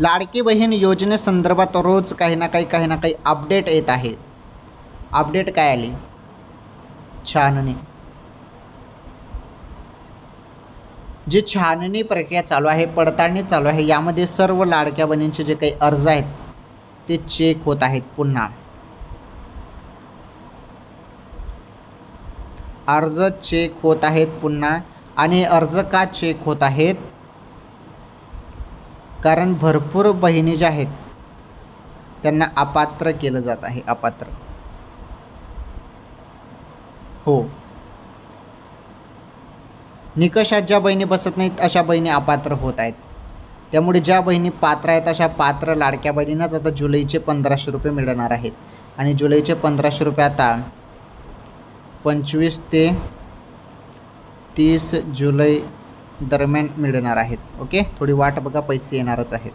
लाडकी बहीण योजनेसंदर्भात रोज काही ना काही अपडेट येत आहे. अपडेट काय आली? छाननी. जी छाननी प्रक्रिया चालू आहे, पडताळणी चालू आहे, यामध्ये सर्व लाडक्या बहिणींचे जे काही अर्ज आहेत ते चेक होत आहेत. पुन्हा अर्ज चेक होत आहेत पुन्हा. आणि अर्ज का चेक होत आहेत? कारण भरपूर बहिणी ज्या आहेत त्यांना अपात्र केलं जात आहे. अपात्र. हो, निकषात ज्या बहिणी बसत नाहीत अशा बहिणी अपात्र होत आहेत. त्यामुळे ज्या बहिणी पात्र आहेत अशा पात्र लाडक्या बहिणींनाच आता जुलैचे 1500 रुपये मिळणार आहेत. आणि जुलैचे 1500 रुपये आता 25 ते 30 जुलै दरम्यान मिळणार आहेत. ओके, थोडी वाट बघा, पैसे येणारच आहेत.